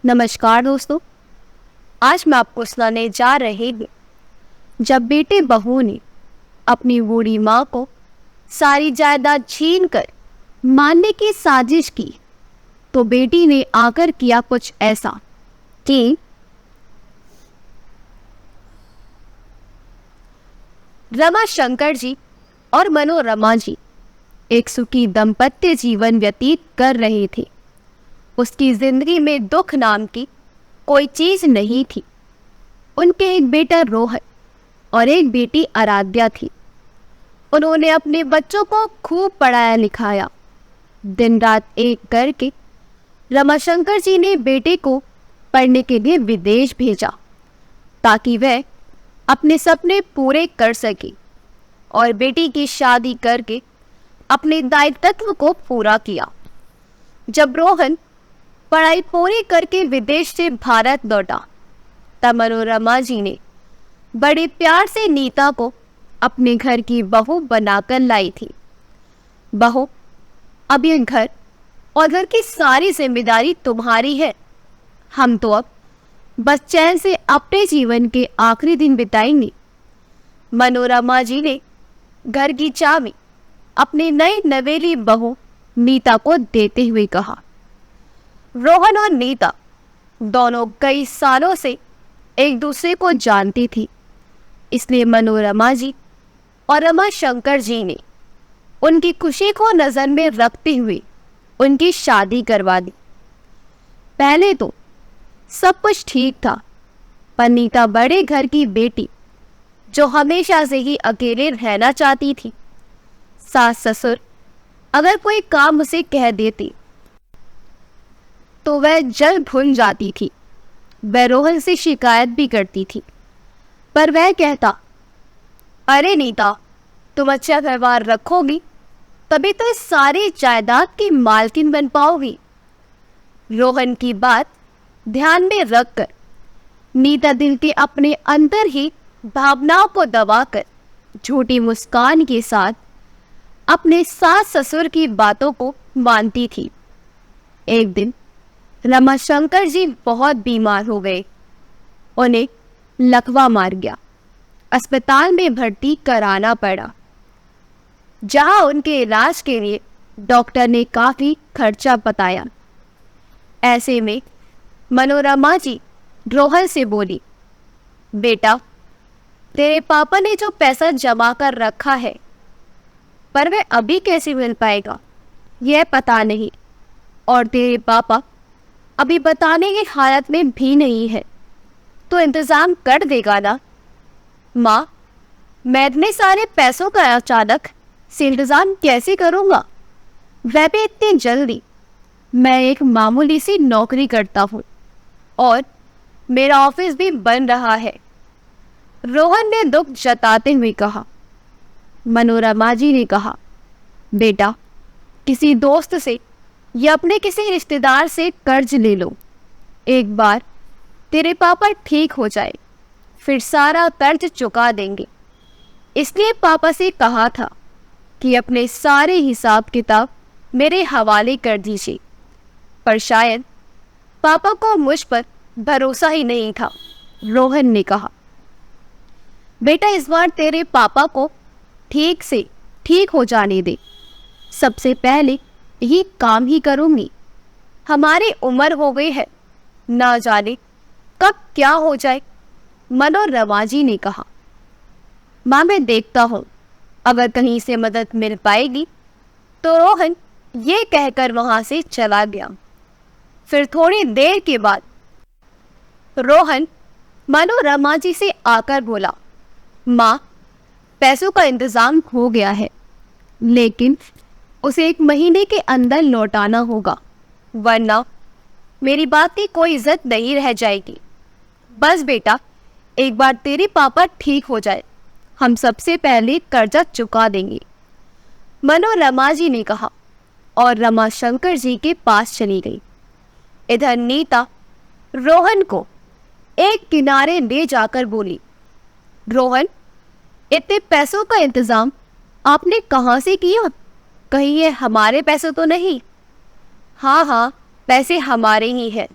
नमस्कार दोस्तों। आज मैं आपको सुनाने जा रही हूँ जब बेटे बहू ने अपनी बूढ़ी माँ को सारी जायदाद छीन कर मारने की साजिश की तो बेटी ने आकर किया कुछ ऐसा कि रमा शंकर जी और मनोरमा जी एक सुखी दाम्पत्य जीवन व्यतीत कर रहे थे। उसकी जिंदगी में दुख नाम की कोई चीज नहीं थी। उनके एक बेटा रोहन और एक बेटी आराध्या थी। उन्होंने अपने बच्चों को खूब पढ़ाया लिखाया। दिन रात एक करके रमाशंकर जी ने बेटे को पढ़ने के लिए विदेश भेजा ताकि वह अपने सपने पूरे कर सके और बेटी की शादी करके अपने दायित्व को पूरा किया। जब रोहन पढ़ाई पूरी करके विदेश से भारत लौटा तब मनोरमा जी ने बड़े प्यार से नीता को अपने घर की बहू बनाकर लाई थी। बहू, अब ये घर और घर की सारी जिम्मेदारी तुम्हारी है। हम तो अब बस चैन से अपने जीवन के आखिरी दिन बिताएंगे। मनोरमा जी ने घर की चाबी अपनी नई नवेली बहू नीता को देते हुए कहा। रोहन और नीता दोनों कई सालों से एक दूसरे को जानती थी, इसलिए मनोरमा जी और रमाशंकर जी ने उनकी खुशी को नजर में रखते हुए उनकी शादी करवा दी। पहले तो सब कुछ ठीक था, पर नीता बड़े घर की बेटी जो हमेशा से ही अकेले रहना चाहती थी, सास ससुर अगर कोई काम उसे कह देते तो वह जल भूल जाती थी। वह रोहन से शिकायत भी करती थी, पर वह कहता, अरे नीता, तुम अच्छा व्यवहार रखोगी तभी तो इस सारी जायदाद की मालकिन बन पाओगी। रोहन की बात ध्यान में रखकर नीता दिल के अपने अंदर ही भावनाओं को दबाकर झूठी मुस्कान के साथ अपने सास ससुर की बातों को मानती थी। एक दिन रमाशंकर जी बहुत बीमार हो गए। उन्हें लकवा मार गया। अस्पताल में भर्ती कराना पड़ा, जहां उनके इलाज के लिए डॉक्टर ने काफी खर्चा बताया। ऐसे में मनोरमा जी रोहन से बोली, बेटा, तेरे पापा ने जो पैसा जमा कर रखा है, पर वह अभी कैसे मिल पाएगा यह पता नहीं, और तेरे पापा अभी बताने की हालत में भी नहीं है, तो इंतजाम कर देगा ना। माँ, मैं इतने सारे पैसों का अचानक से इंतजाम कैसे करूँगा? वह भी इतनी जल्दी। मैं एक मामूली सी नौकरी करता हूँ और मेरा ऑफिस भी बन रहा है। रोहन ने दुख जताते हुए कहा। मनोरमा जी ने कहा, बेटा, किसी दोस्त से या अपने किसी रिश्तेदार से कर्ज ले लो। एक बार तेरे पापा ठीक हो जाए फिर सारा कर्ज चुका देंगे। इसलिए पापा से कहा था कि अपने सारे हिसाब किताब मेरे हवाले कर दीजिए, पर शायद पापा को मुझ पर भरोसा ही नहीं था। रोहन ने कहा, बेटा, इस बार तेरे पापा को ठीक से ठीक हो जाने दे। सबसे पहले यही काम ही करूंगी। हमारी उम्र हो गई है, ना जाने कब क्या हो जाए। मनोरमा जी ने कहा। माँ, मैं देखता हूँ, अगर कहीं से मदद मिल पाएगी तो। रोहन ये कहकर वहां से चला गया। फिर थोड़ी देर के बाद रोहन मनोरमा जी से आकर बोला, माँ, पैसों का इंतजाम हो गया है, लेकिन उसे 1 महीने के अंदर लौटाना होगा, वरना मेरी बात की कोई इज्जत नहीं रह जाएगी। बस बेटा, एक बार तेरे पापा ठीक हो जाए, हम सबसे पहले कर्जा चुका देंगे। मनोरमा जी ने कहा और रमाशंकर जी के पास चली गई। इधर नीता रोहन को एक किनारे ले जाकर बोली, रोहन, इतने पैसों का इंतजाम आपने कहाँ से किया? कहीं ये हमारे पैसे तो नहीं? हाँ हाँ, पैसे हमारे ही हैं।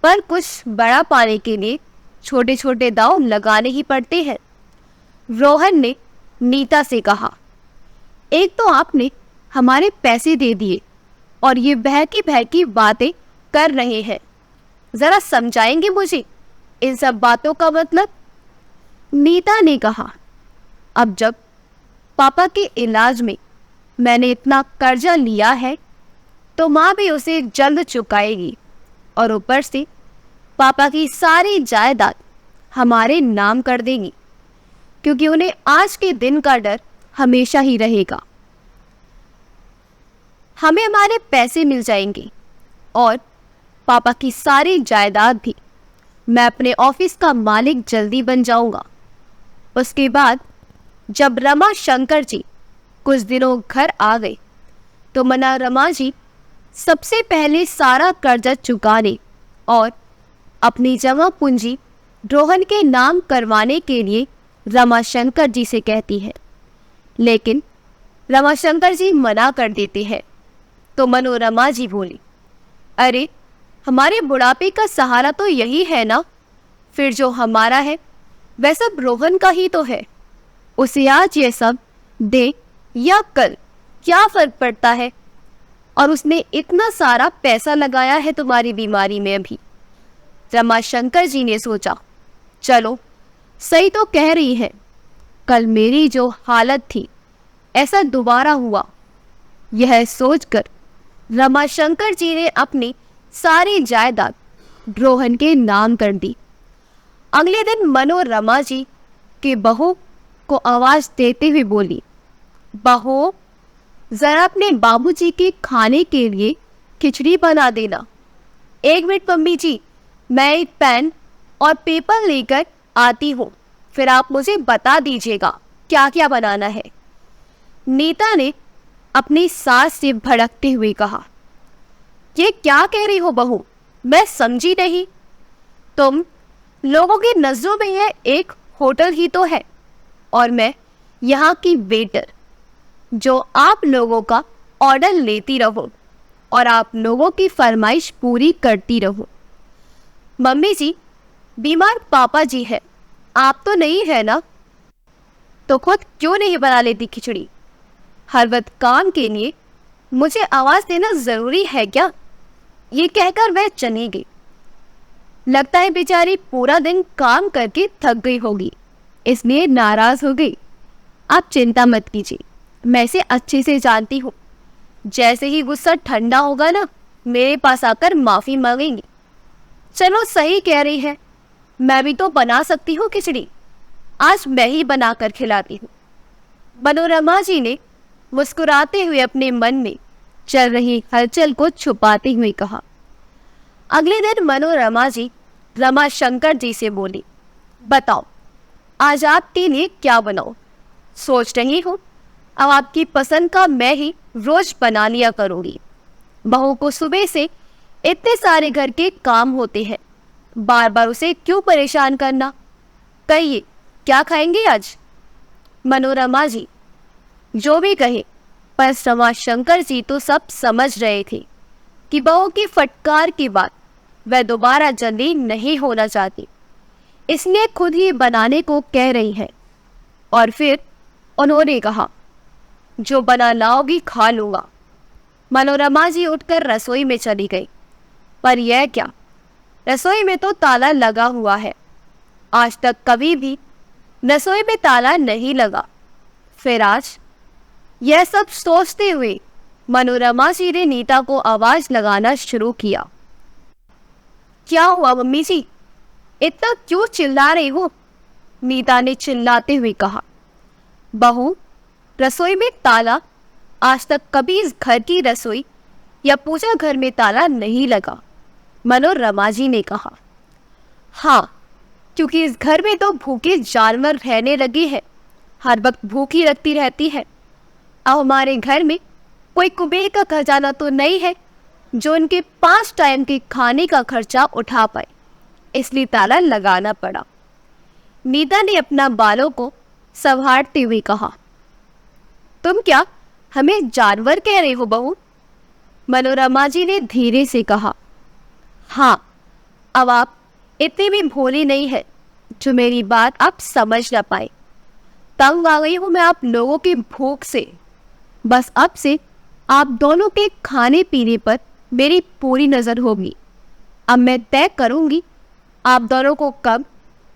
पर कुछ बड़ा पाने के लिए छोटे छोटे दांव लगाने ही पड़ते हैं। रोहन ने नीता से कहा, एक तो आपने हमारे पैसे दे दिए और ये बहकी बातें कर रहे हैं, जरा समझाएंगे मुझे इन सब बातों का मतलब? नीता ने कहा, अब जब पापा के इलाज में मैंने इतना कर्जा लिया है तो माँ भी उसे जल्द चुकाएगी और ऊपर से पापा की सारी जायदाद हमारे नाम कर देंगी, क्योंकि उन्हें आज के दिन का डर हमेशा ही रहेगा। हमें हमारे पैसे मिल जाएंगे और पापा की सारी जायदाद भी। मैं अपने ऑफिस का मालिक जल्दी बन जाऊंगा। उसके बाद जब रमा शंकर जी कुछ दिनों घर आ गए तो मना रमा जी सबसे पहले सारा कर्जा चुकाने और अपनी जमा पूंजी रोहन के नाम करवाने के लिए रमाशंकर जी से कहती है, लेकिन रमाशंकर जी मना कर देते हैं। तो मनोरमा जी बोली, अरे हमारे बुढ़ापे का सहारा तो यही है ना, फिर जो हमारा है वह सब रोहन का ही तो है। उसे आज ये सब दे या कल क्या फर्क पड़ता है, और उसने इतना सारा पैसा लगाया है तुम्हारी बीमारी में अभी। रमाशंकर जी ने सोचा, चलो सही तो कह रही है, कल मेरी जो हालत थी ऐसा दोबारा हुआ। यह सोचकर रमाशंकर जी ने अपनी सारी जायदाद रोहन के नाम कर दी। अगले दिन मनोरमा जी के बहू को आवाज देते हुए बोली, बहू जरा अपने बाबूजी के खाने के लिए खिचड़ी बना देना। एक मिनट मम्मी जी, मैं एक पेन और पेपर लेकर आती हूँ, फिर आप मुझे बता दीजिएगा क्या क्या बनाना है। नीता ने अपनी सास से भड़कते हुए कहा, ये क्या कह रही हो बहू, मैं समझी नहीं। तुम लोगों की नजरों में यह एक होटल ही तो है और मैं यहाँ की वेटर, जो आप लोगों का ऑर्डर लेती रहो और आप लोगों की फरमाइश पूरी करती रहो। मम्मी जी, बीमार पापा जी है, आप तो नहीं है ना, तो खुद क्यों नहीं बना लेती खिचड़ी? हर वक्त काम के लिए मुझे आवाज देना जरूरी है क्या? ये कहकर वह चली गई। लगता है बेचारी पूरा दिन काम करके थक गई होगी, इसलिए नाराज हो गई। आप चिंता मत कीजिए, मैं इसे अच्छे से जानती हूँ। जैसे ही गुस्सा ठंडा होगा ना, मेरे पास आकर माफी मांगेंगी। चलो सही कह रही है, मैं भी तो बना सकती हूँ खिचड़ी, आज मैं ही बनाकर खिलाती हूँ। मनोरमा जी ने मुस्कुराते हुए अपने मन में चल रही हलचल को छुपाते हुए कहा। अगले दिन मनोरमा जी रमाशंकर जी से बोली, बताओ आज आपके लिए क्या बनाऊं? सोच रही हूँ अब आपकी पसंद का मैं ही रोज बना लिया करूँगी। बहू को सुबह से इतने सारे घर के काम होते हैं, बार बार उसे क्यों परेशान करना। कहिए क्या खाएंगे आज? मनोरमा जी जो भी कहे, पर रमाशंकर जी तो सब समझ रहे थे कि बहू की फटकार के बाद वह दोबारा जल्दी नहीं होना चाहती, इसलिए खुद ही बनाने को कह रही है। और फिर उन्होंने कहा, जो बना लाओगी खा लूंगा। मनोरमा जी उठकर रसोई में चली गई, पर यह क्या, रसोई में तो ताला लगा हुआ है। आज तक कभी भी रसोई में ताला नहीं लगा। फिर आज यह सब सोचते हुए मनोरमा जी ने नीता को आवाज लगाना शुरू किया। क्या हुआ मम्मी जी, इतना क्यों चिल्ला रही हो? नीता ने चिल्लाते हुए कहा। बहू, रसोई में ताला आज तक कभी इस घर की रसोई या पूजा घर में ताला नहीं लगा, मनोरमा जी ने कहा। हाँ, क्योंकि इस घर में तो भूखे जानवर रहने लगे हैं, हर वक्त भूखी रखती रहती है। अब हमारे घर में कोई कुबेर का खजाना तो नहीं है जो इनके 5 टाइम के खाने का खर्चा उठा पाए, इसलिए ताला लगाना पड़ा। नीता ने अपना बालों को संवारते हुए कहा। तुम क्या हमें जानवर कह रहे हो बहू? मनोरमा जी ने धीरे से कहा। हाँ, अब आप इतनी भी भोली नहीं है जो मेरी बात आप समझ ना पाए। तंग आ गई हूँ मैं आप लोगों की भूख से। बस अब से आप दोनों के खाने पीने पर मेरी पूरी नज़र होगी। अब मैं तय करूँगी आप दोनों को कब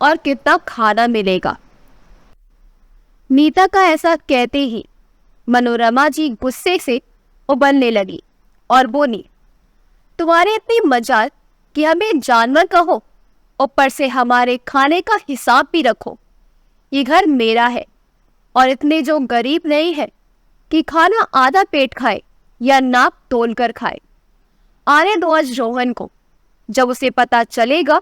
और कितना खाना मिलेगा। नीता का ऐसा कहते ही मनोरमा जी गुस्से से उबलने लगी और बोली, तुम्हारी इतनी मजाल कि हमें जानवर कहो, ऊपर से हमारे खाने का हिसाब भी रखो। ये घर मेरा है और इतने जो गरीब नहीं है कि खाना आधा पेट खाए या नाप तोल कर खाए। आने दो आज रोहन को, जब उसे पता चलेगा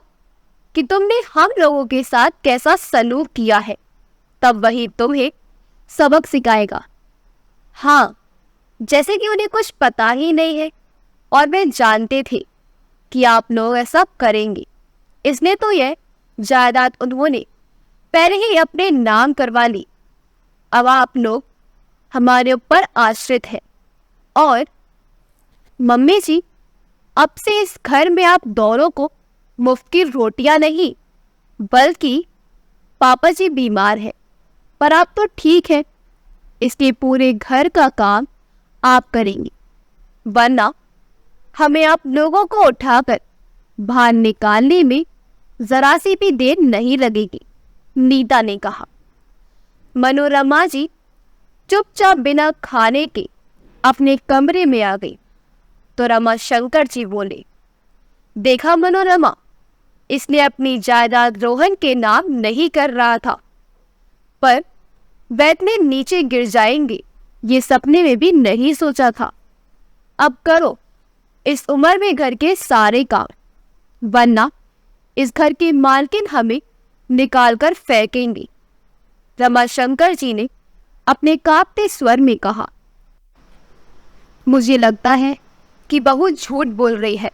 कि तुमने हम लोगों के साथ कैसा सलूक किया है, तब वही तुम्हें सबक सिखाएगा। हाँ, जैसे कि उन्हें कुछ पता ही नहीं है और वे जानते थे कि आप लोग ऐसा करेंगे, इसलिए तो यह जायदाद उन्होंने पहले ही अपने नाम करवा ली। अब आप लोग हमारे ऊपर आश्रित हैं और मम्मी जी, अब से इस घर में आप दोनों को मुफ्त की रोटियां नहीं, बल्कि पापा जी बीमार है पर आप तो ठीक है, इसलिए पूरे घर का काम आप करेंगे, वरना हमें आप लोगों को उठाकर बाहर निकालने में जरा सी भी देर नहीं लगेगी, नीता ने कहा। मनोरमा जी चुपचाप बिना खाने के अपने कमरे में आ गई तो रमाशंकर जी बोले, देखा मनोरमा, इसने अपनी जायदाद रोहन के नाम नहीं कर रहा था, पर वह इतने नीचे गिर जाएंगे ये सपने में भी नहीं सोचा था। अब करो इस उम्र में घर के सारे काम, वरना इस घर की मालकिन हमें निकाल कर फेंकेंगी। रमाशंकर जी ने अपने कांपते स्वर में कहा, मुझे लगता है कि बहू झूठ बोल रही है,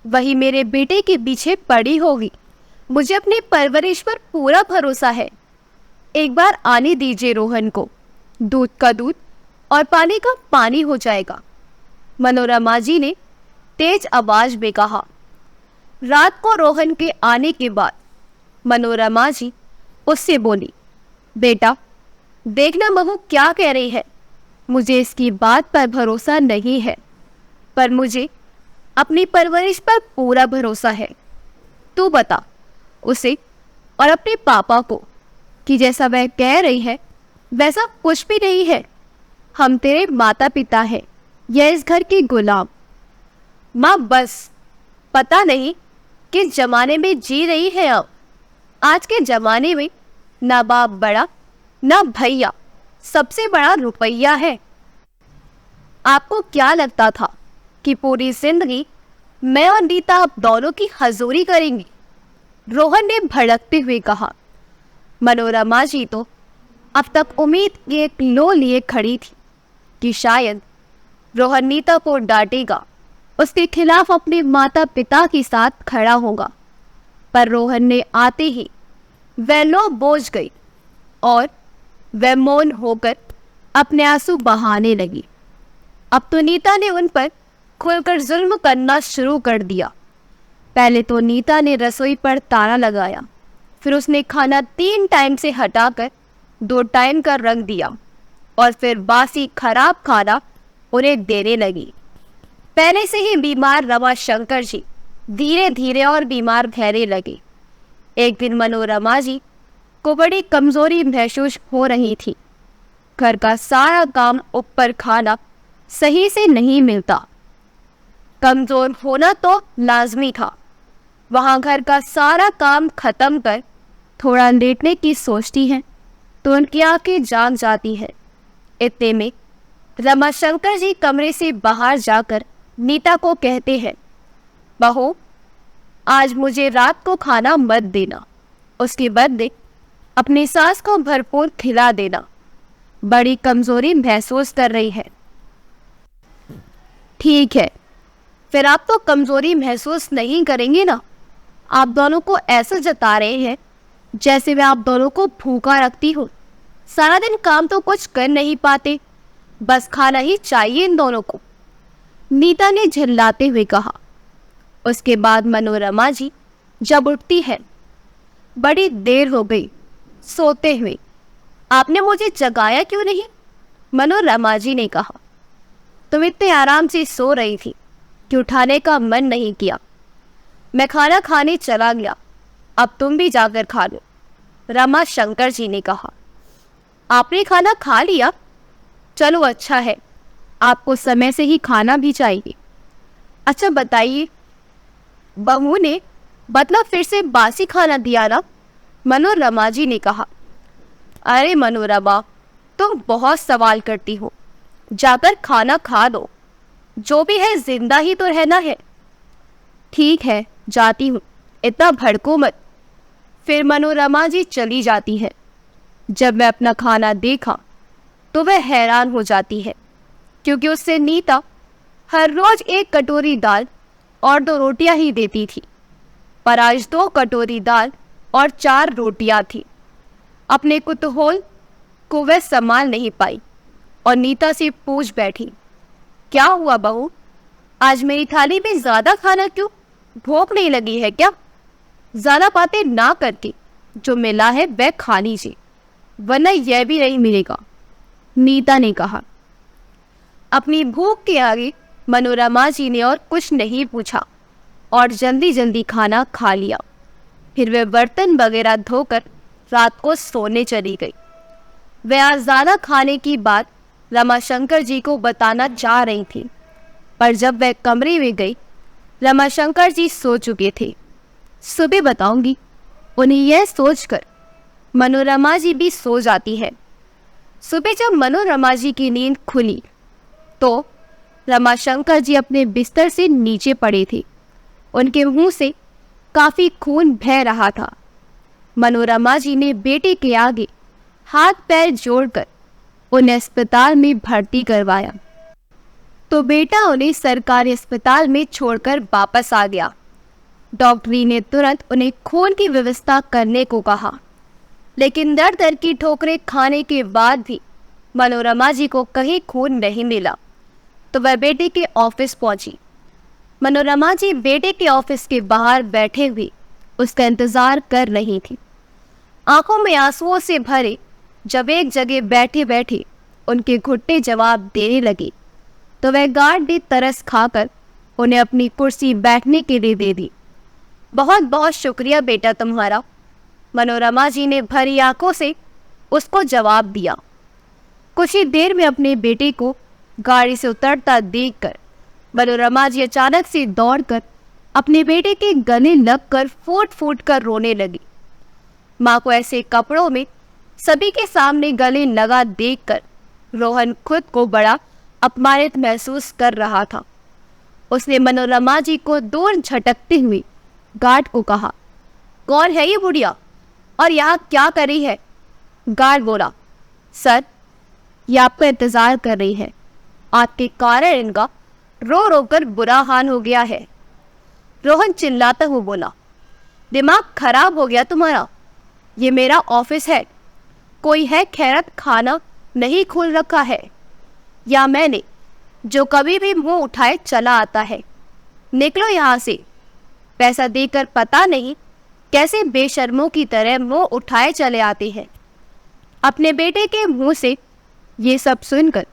वही मेरे बेटे के पीछे पड़ी होगी। मुझे अपनी परवरिश पर पूरा भरोसा है। एक बार आने दीजिए रोहन को, दूध का दूध और पानी का पानी हो जाएगा, मनोरमा जी ने तेज आवाज में कहा। रात को रोहन के आने के बाद मनोरमा जी उससे बोली, बेटा देखना बहू क्या कह रही है, मुझे इसकी बात पर भरोसा नहीं है, पर मुझे अपनी परवरिश पर पूरा भरोसा है। तू बता उसे और अपने पापा को कि जैसा वह कह रही है वैसा कुछ भी नहीं है। हम तेरे माता पिता हैं या इस घर के गुलाम। माँ बस, पता नहीं किस जमाने में जी रही है अब। आज के जमाने में ना बाप बड़ा ना भैया, सबसे बड़ा रुपया है। आपको क्या लगता था कि पूरी जिंदगी मैं और नीता आप दोनों की हजूरी करेंगी? रोहन ने भड़कते हुए कहा। मनोरमा जी तो अब तक उम्मीद की एक लो लिए खड़ी थी कि शायद रोहन नीता को डांटेगा, उसके खिलाफ अपने माता पिता के साथ खड़ा होगा, पर रोहन ने आते ही वह लो बोझ गई और वह मौन होकर अपने आंसू बहाने लगी। अब तो नीता ने उन पर खुलकर जुल्म करना शुरू कर दिया। पहले तो नीता ने रसोई पर ताला लगाया, फिर उसने खाना 3 टाइम से हटाकर 2 टाइम का रख दिया और फिर बासी खराब खाना उन्हें देने लगी। पहले से ही बीमार रमाशंकर जी धीरे धीरे और बीमार रहने लगे। एक दिन मनोरमा जी को बड़ी कमजोरी महसूस हो रही थी। घर का सारा काम ऊपर खाना सही से नहीं मिलता। कमजोर होना तो लाजमी था। वहां घर का सारा काम खत्म कर थोड़ा लेटने की सोचती हैं तो उनकी आंखें जाग जाती हैं। इतने में रमाशंकर जी कमरे से बाहर जाकर नीता को कहते हैं, बहू आज मुझे रात को खाना मत देना, उसके बदले अपनी सास को भरपूर खिला देना, बड़ी कमजोरी महसूस कर रही है। ठीक है, फिर आप तो कमजोरी महसूस नहीं करेंगे ना। आप दोनों को ऐसा जता रहे हैं जैसे मैं आप दोनों को भूखा रखती हूँ। सारा दिन काम तो कुछ कर नहीं पाते, बस खाना ही चाहिए इन दोनों को, नीता ने झल्लाते हुए कहा। उसके बाद मनोरमा जी जब उठती है। बड़ी देर हो गई सोते हुए, आपने मुझे जगाया क्यों नहीं? मनोरमा जी ने कहा। तुम इतने आराम से सो रही थी कि उठाने का मन नहीं किया। मैं खाना खाने चला गया, अब तुम भी जाकर खा लो, रमा शंकर जी ने कहा। आपने खाना खा लिया? चलो अच्छा है, आपको समय से ही खाना भी चाहिए। अच्छा बताइए, बहू ने मतलब फिर से बासी खाना दिया ना? मनोरमा जी ने कहा। अरे मनोरमा, तुम बहुत सवाल करती हो, जाकर खाना खा दो, जो भी है जिंदा ही तो रहना है। ठीक है, जाती हूँ, इतना भड़को मत। फिर मनोरमा जी चली जाती है। जब मैं अपना खाना देखा तो वह हैरान हो जाती है, क्योंकि उससे नीता हर रोज एक कटोरी दाल और 2 रोटियां ही देती थी, पर आज 2 कटोरी दाल और 4 रोटियां थी। अपने कुतूहल को वह संभाल नहीं पाई और नीता से पूछ बैठी, क्या हुआ बहू, आज मेरी थाली में ज्यादा खाना क्यों? भूख नहीं लगी है क्या? ज्यादा बातें ना करके जो मिला है वह खा लीजिए, वरना यह भी नहीं मिलेगा, नीता ने कहा। अपनी भूख के आगे मनोरमा जी ने और कुछ नहीं पूछा और जल्दी जल्दी खाना खा लिया। फिर वे बर्तन वगैरह धोकर रात को सोने चली गई। वह आज ज्यादा खाने की बात रमाशंकर जी को बताना चाह रही थी, पर जब वह कमरे में गई, रमाशंकर जी सो चुके थे। सुबह बताऊंगी, उन्हें यह सोचकर मनोरमा जी भी सो जाती है। सुबह जब मनोरमा जी की नींद खुली तो रमाशंकर जी अपने बिस्तर से नीचे पड़े थे। उनके मुंह से काफी खून बह रहा था। मनोरमा जी ने बेटे के आगे हाथ पैर जोड़कर उन्हें अस्पताल में भर्ती करवाया, तो बेटा उन्हें सरकारी अस्पताल में छोड़कर वापस आ गया। डॉक्टरी ने तुरंत उन्हें खून की व्यवस्था करने को कहा, लेकिन दर दर की ठोकरें खाने के बाद भी मनोरमा जी को कहीं खून नहीं मिला, तो वह बेटे के ऑफिस पहुंची। मनोरमा जी बेटे के ऑफिस के बाहर बैठे हुए उसका इंतजार कर रही थी। आंखों में आंसुओं से भरे जब एक जगह बैठे बैठे उनके घुट्टे जवाब देने लगे, तो वह गार्ड ने तरस खाकर उन्हें अपनी कुर्सी बैठने के लिए दे दी। बहुत बहुत शुक्रिया बेटा तुम्हारा, मनोरमा जी ने भरी आंखों से उसको जवाब दिया। कुछ ही देर में अपने बेटे को गाड़ी से उतरता देखकर मनोरमा जी अचानक से दौड़कर अपने बेटे के गले लगकर फूट फूट कर रोने लगी। माँ को ऐसे कपड़ों में सभी के सामने गले लगा देखकर रोहन खुद को बड़ा अपमानित महसूस कर रहा था। उसने मनोरमा जी को दूर झटकते हुए गार्ड को कहा, कौन है ये बुढ़िया और यहाँ क्या कर रही है? गार्ड बोला, सर ये आपका इंतजार कर रही है, आपके कारण इनका रो रो कर बुरा हाल हो गया है। रोहन चिल्लाता हुआ बोला, दिमाग खराब हो गया तुम्हारा? ये मेरा ऑफिस है, कोई है खैरत खाना नहीं खोल रखा है, या मैंने जो कभी भी मुंह उठाए चला आता है? निकलो यहाँ से। पैसा देकर पता नहीं कैसे बेशर्मों की तरह मुंह उठाए चले आते हैं। अपने बेटे के मुंह से ये सब सुनकर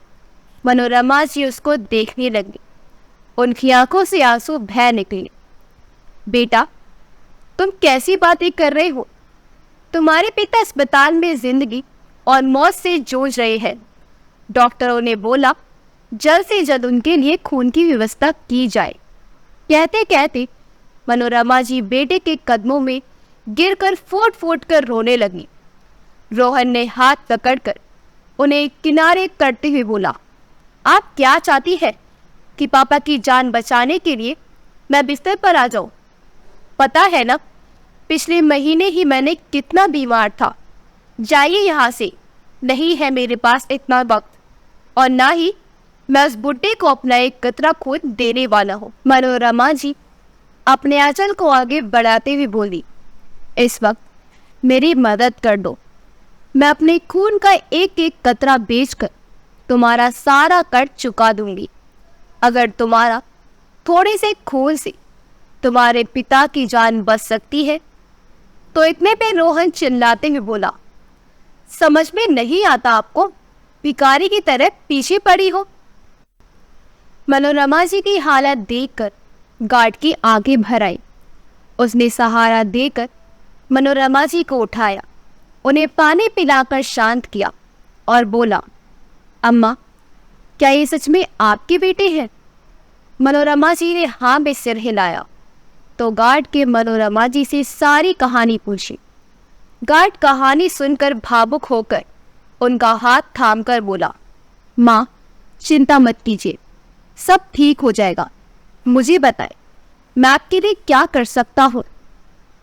मनोरमा जी उसको देखने लगी। उनकी आंखों से आंसू बह निकले। बेटा, तुम कैसी बातें कर रहे हो? तुम्हारे पिता अस्पताल में जिंदगी और मौत से जूझ रहे हैं। डॉक्टरों ने बोला जल्द से जल्द उनके लिए खून की व्यवस्था की जाए। कहते कहते मनोरमा जी बेटे के कदमों में गिरकर फूट फूट कर रोने लगी। रोहन ने हाथ पकड़कर उन्हें किनारे करते हुए बोला, आप क्या चाहती है कि पापा की जान बचाने के लिए मैं बिस्तर पर आ जाऊं? पता है ना, पिछले महीने ही मैंने कितना बीमार था। जाइए यहाँ से, नहीं है मेरे पास इतना वक्त, और ना ही मैं उस बुड्ढे को अपना एक कतरा खून देने वाला हूँ। मनोरमा जी अपने आंचल को आगे बढ़ाते हुए बोली, इस वक्त मेरी मदद कर दो। मैं अपने खून का एक एक कतरा बेचकर तुम्हारा सारा कर्ज चुका दूंगी। अगर तुम्हारा थोड़े से खून से तुम्हारे पिता की जान बच सकती है। तो इतने पे रोहन चिल्लाते हुए बोला, समझ में नहीं आता आपको, भिखारी की तरह पीछे पड़ी हो। मनोरमा जी की हालत देखकर गार्ड की आंखें भर आई। उसने सहारा देकर मनोरमा जी को उठाया, उन्हें पानी पिलाकर शांत किया और बोला, अम्मा, क्या ये सच में आपके बेटे हैं? मनोरमा जी ने हाँ में सिर हिलाया तो गार्ड के मनोरमा जी से सारी कहानी पूछी। गार्ड कहानी सुनकर भावुक होकर उनका हाथ थामकर बोला, माँ, चिंता मत कीजिए, सब ठीक हो जाएगा। मुझे बताएं, मैं आपके लिए क्या कर सकता हूँ?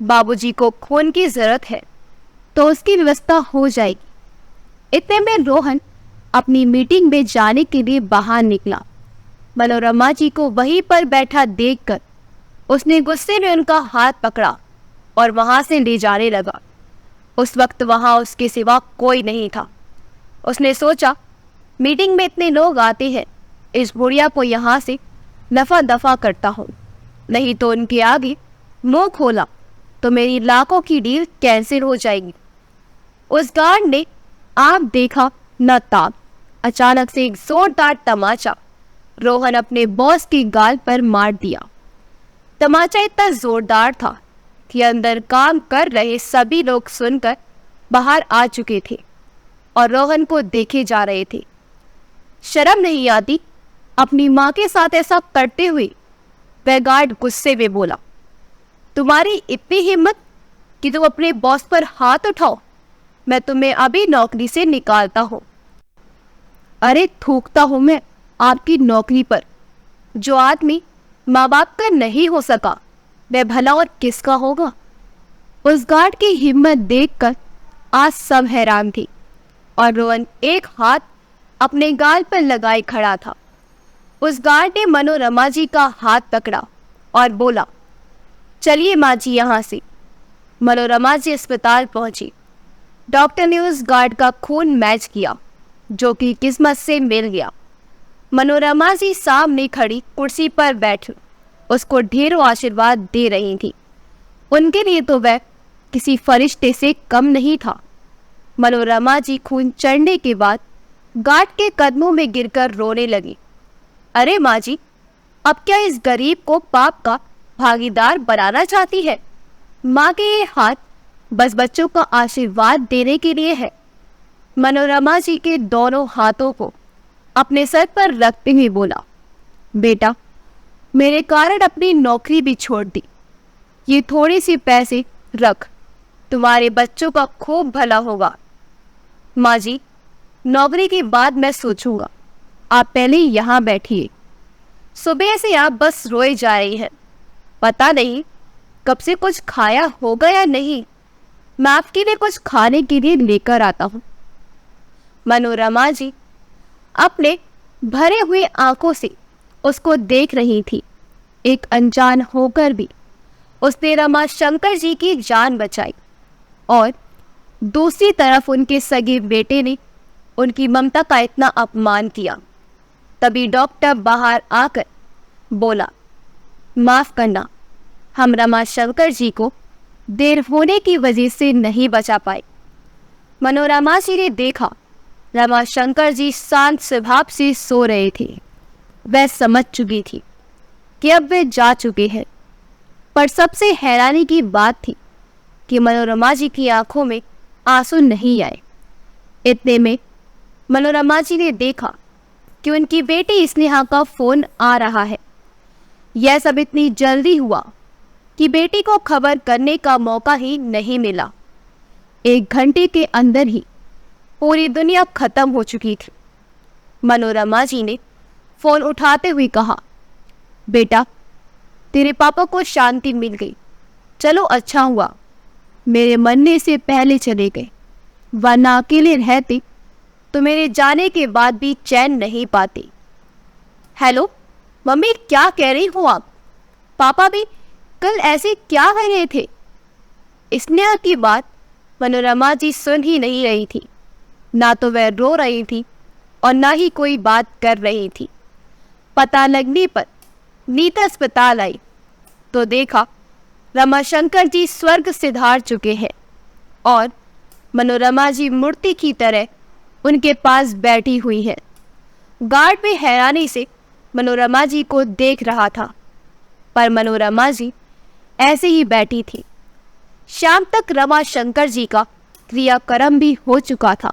बाबूजी को खून की जरूरत है तो उसकी व्यवस्था हो जाएगी। इतने में रोहन अपनी मीटिंग में जाने के लिए बाहर निकला। मनोरमा जी को वहीं पर बैठा देखकर उसने गुस्से में उनका हाथ पकड़ा और वहां से ले जाने लगा। उस वक्त वहां उसके सिवा कोई नहीं था। उसने सोचा, मीटिंग में इतने लोग आते हैं, इस बुढ़िया को यहाँ से दफा दफा करता हूँ, नहीं तो उनके आगे मुंह खोला तो मेरी लाखों की डील कैंसिल हो जाएगी। उस गार्ड ने आप देखा न ताक, अचानक से एक जोरदार तमाचा रोहन अपने बॉस की गाल पर मार दिया। तमाचा इतना जोरदार था कि अंदर काम कर रहे सभी लोग सुनकर बाहर आ चुके थे और रोहन को देखे जा रहे थे। शर्म नहीं आती अपनी माँ के साथ ऐसा करते हुए? वह गार्ड गुस्से में बोला, तुम्हारी इतनी हिम्मत कि तुम अपने बॉस पर हाथ उठाओ? मैं तुम्हें अभी नौकरी से निकालता हूँ। अरे थूकता हूँ मैं आपकी नौकरी पर। जो आदमी माँ बाप का नहीं हो सका, वह भला और किसका होगा? उस गार्ड की हिम्मत देखकर आज सब हैरान थी और रोहन एक हाथ अपने गाल पर लगाए खड़ा था। उस गार्ड ने मनोरमा जी का हाथ पकड़ा और बोला, चलिए माँ जी यहाँ से। मनोरमा जी अस्पताल पहुंची। डॉक्टर ने उस गार्ड का खून मैच किया, जो कि किस्मत से मिल गया। मनोरमा जी सामने खड़ी कुर्सी पर बैठ उसको ढेरों आशीर्वाद दे रही थी। उनके लिए तो वह किसी फरिश्ते से कम नहीं था। मनोरमा जी खून चढ़ने के बाद गार्ड के कदमों में गिरकर रोने लगी। अरे माँ जी, अब क्या इस गरीब को पाप का भागीदार बनाना चाहती है? माँ के ये हाथ बस बच्चों का आशीर्वाद देने के लिए है। मनोरमा जी के दोनों हाथों को अपने सर पर रखते हुए बोला, बेटा, मेरे कारण अपनी नौकरी भी छोड़ दी। ये थोड़ी सी पैसे रख, तुम्हारे बच्चों का खूब भला होगा। माँ जी, नौकरी की बात मैं सोचूंगा, आप पहले यहाँ बैठिए। सुबह से आप बस रोए जा रही हैं। पता नहीं कब से कुछ खाया होगा या नहीं। मैं आपके लिए कुछ खाने के लिए लेकर आता हूँ। मनोरमा जी अपने भरे हुए आंखों से उसको देख रही थी। एक अनजान होकर भी उसने रमाशंकर जी की जान बचाई और दूसरी तरफ उनके सगे बेटे ने उनकी ममता का इतना अपमान किया। तभी डॉक्टर बाहर आकर बोला, माफ करना, हम रमाशंकर जी को देर होने की वजह से नहीं बचा पाए। मनोरमा जी ने देखा रमाशंकर जी शांत स्वभाव से सो रहे थे। वह समझ चुकी थी कि अब वे जा चुके हैं, पर सबसे हैरानी की बात थी कि मनोरमा जी की आंखों में आंसू नहीं आए। इतने में मनोरमा जी ने देखा कि उनकी बेटी स्नेहा का फोन आ रहा है। यह सब इतनी जल्दी हुआ कि बेटी को खबर करने का मौका ही नहीं मिला। 1 घंटे के अंदर ही पूरी दुनिया खत्म हो चुकी थी। मनोरमा जी ने फोन उठाते हुए कहा, बेटा, तेरे पापा को शांति मिल गई। चलो अच्छा हुआ मेरे मरने से पहले चले गए, वरना अकेले रहते तो मेरे जाने के बाद भी चैन नहीं पाते। हेलो मम्मी, क्या कह रही हो आप? पापा भी कल ऐसे क्या कह रहे थे? स्नेहा की बात मनोरमा जी सुन ही नहीं रही थी। ना तो वह रो रही थी और ना ही कोई बात कर रही थी। पता लगने पर नीता अस्पताल आई तो देखा रमाशंकर जी स्वर्ग सिधार चुके हैं और मनोरमा जी मूर्ति की तरह उनके पास बैठी हुई है। गार्ड भी हैरानी से मनोरमा जी को देख रहा था, पर मनोरमा जी ऐसे ही बैठी थी। शाम तक रमाशंकर जी का क्रियाक्रम भी हो चुका था।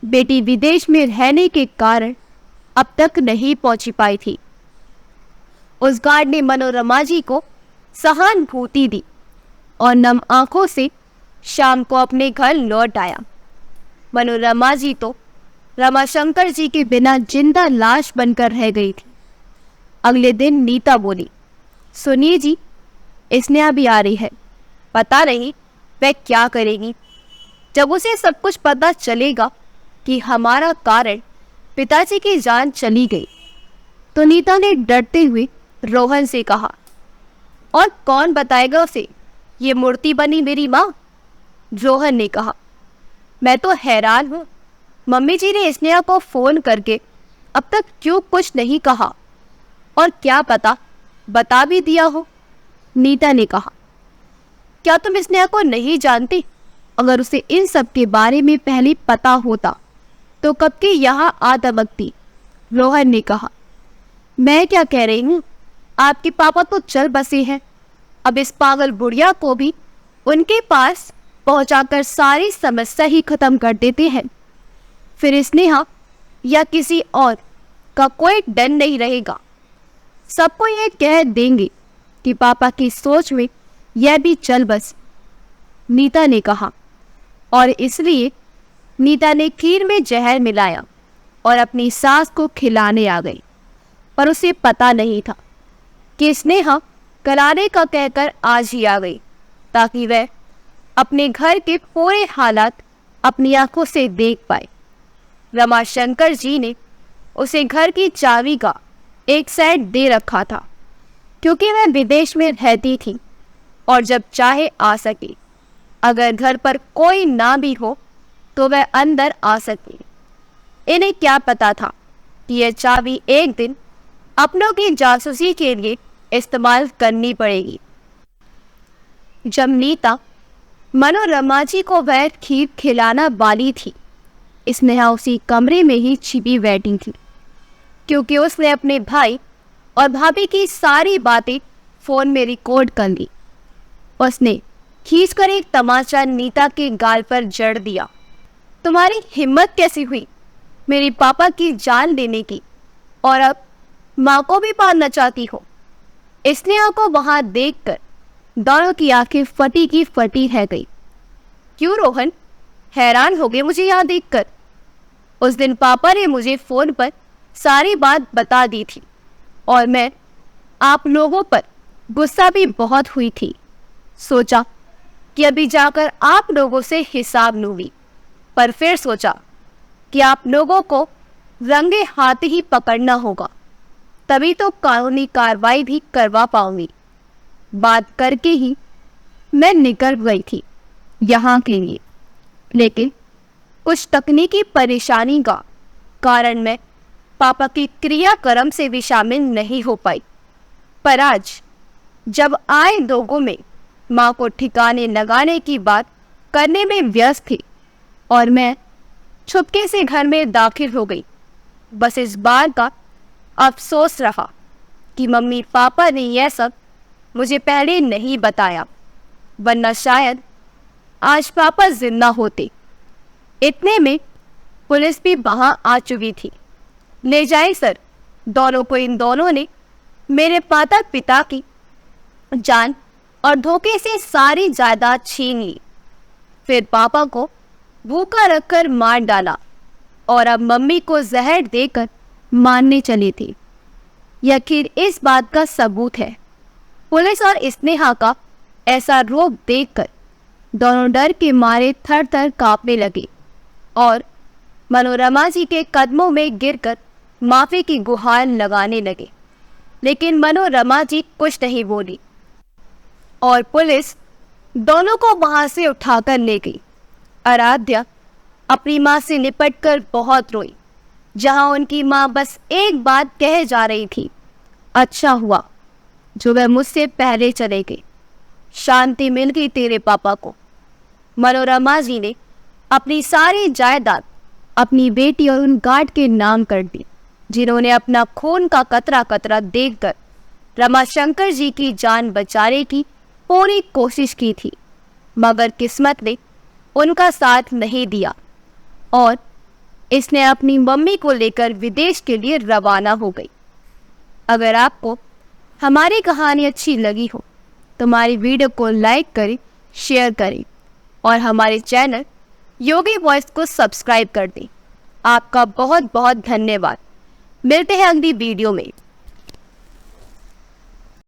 बेटी विदेश में रहने के कारण अब तक नहीं पहुंची पाई थी। उस गार्ड ने मनोरमा जी को सहानुभूति दी और नम आंखों से शाम को अपने घर लौट आया। मनोरमा जी तो रमाशंकर जी के बिना जिंदा लाश बनकर रह गई थी। अगले दिन नीता बोली, सुनिए जी, स्नेहा भी आ रही है। पता नहीं वह क्या करेगी। जब उसे सब कुछ पता चलेगा कि हमारा कारण पिताजी की जान चली गई, तो नीता ने डरते हुए रोहन से कहा, और कौन बताएगा उसे ये मूर्ति बनी मेरी माँ? रोहन ने कहा, मैं तो हैरान हूँ, मम्मी जी ने स्नेहा को फोन करके अब तक क्यों कुछ नहीं कहा, और क्या पता बता भी दिया हो। नीता ने कहा, क्या तुम स्नेहा को नहीं जानती? अगर उसे इन सब के बारे में पहले पता होता तो कब की यहाँ आ दबकती। रोहन ने कहा, मैं क्या कह रही हूँ, आपके पापा तो चल बसे हैं। अब इस पागल बुढ़िया को भी उनके पास पहुंचाकर सारी समस्या ही खत्म कर देते हैं। फिर स्नेहा या किसी और का कोई डर नहीं रहेगा। सबको ये कह देंगे कि पापा की सोच में यह भी चल बस। नीता ने कहा, और इसलिए नीता ने खीर में जहर मिलाया और अपनी सास को खिलाने आ गई। पर उसे पता नहीं था कि स्नेहा कराने का कहकर आज ही आ गई, ताकि वह अपने घर के पूरे हालात अपनी आंखों से देख पाए। रमाशंकर जी ने उसे घर की चाबी का एक सेट दे रखा था, क्योंकि वह विदेश में रहती थी और जब चाहे आ सके। अगर घर पर कोई ना भी हो तो वह अंदर आ सके। इन्हें क्या पता था कि यह चाबी एक दिन अपनों की जासूसी के लिए इस्तेमाल करनी पड़ेगी। जब नीता मनोरमा जी को वह खीर खिलाना वाली थी, स्नेहा उसी कमरे में ही छिपी बैठी थी, क्योंकि उसने अपने भाई और भाभी की सारी बातें फोन में रिकॉर्ड कर ली। उसने खींचकर एक तमाचा नीता के गाल पर जड़ दिया। तुम्हारी हिम्मत कैसी हुई मेरे पापा की जान लेने की, और अब माँ को भी मारना चाहती हो? स्नेहा को वहां देखकर दोनों की आंखें फटी की फटी रह गई। क्यों रोहन, हैरान हो गए मुझे यहाँ देखकर? उस दिन पापा ने मुझे फोन पर सारी बात बता दी थी और मैं आप लोगों पर गुस्सा भी बहुत हुई थी। सोचा कि अभी जाकर आप लोगों से हिसाब लूंगी, पर फिर सोचा कि आप लोगों को रंगे हाथ ही पकड़ना होगा, तभी तो कानूनी कार्रवाई भी करवा पाऊंगी। बात करके ही मैं निकल गई थी यहाँ के लिए, लेकिन कुछ तकनीकी परेशानी का कारण मैं पापा की क्रियाक्रम से भी शामिल नहीं हो पाई। पर आज जब आए लोगों में माँ को ठिकाने लगाने की बात करने में व्यस्त थी और मैं छुपके से घर में दाखिल हो गई, बस इस बार का अफसोस रहा कि मम्मी पापा ने यह सब मुझे पहले नहीं बताया, वरना शायद आज पापा जिंदा होते। इतने में पुलिस भी वहां आ चुकी थी। ले जाए सर, दोनों को इन दोनों ने मेरे माता पिता की जान और धोखे से सारी जायदाद छीन ली, फिर पापा को भूखा रखकर मार डाला और अब मम्मी को जहर देकर मारने चली थी। यह खीर इस बात का सबूत है। पुलिस और स्नेहा का ऐसा रूप देखकर दोनों डर के मारे थर थर कांपने लगे और मनोरमा जी के कदमों में गिरकर माफी की गुहार लगाने लगे। लेकिन मनोरमा जी कुछ नहीं बोली और पुलिस दोनों को वहां से उठाकर ले गई। आराध्या अपनी माँ से लिपटकर बहुत रोई, जहां उनकी माँ बस एक बात कहे जा रही थी, अच्छा हुआ जो वह मुझसे पहले चले गए। शांति मिल गई तेरे पापा को। मनोरमा जी ने अपनी सारी जायदाद अपनी बेटी और उन गार्ड के नाम कर दी, जिन्होंने अपना खून का कतरा कतरा देखकर रमाशंकर जी की जान बचाने की पूरी कोशिश की थी, मगर किस्मत ने उनका साथ नहीं दिया और इसने अपनी मम्मी को लेकर विदेश के लिए रवाना हो गई। अगर आपको हमारी कहानी अच्छी लगी हो तो हमारी वीडियो को लाइक करें, शेयर करें और हमारे चैनल योगी वॉइस को सब्सक्राइब कर दें। आपका बहुत बहुत धन्यवाद। मिलते हैं अगली वीडियो में।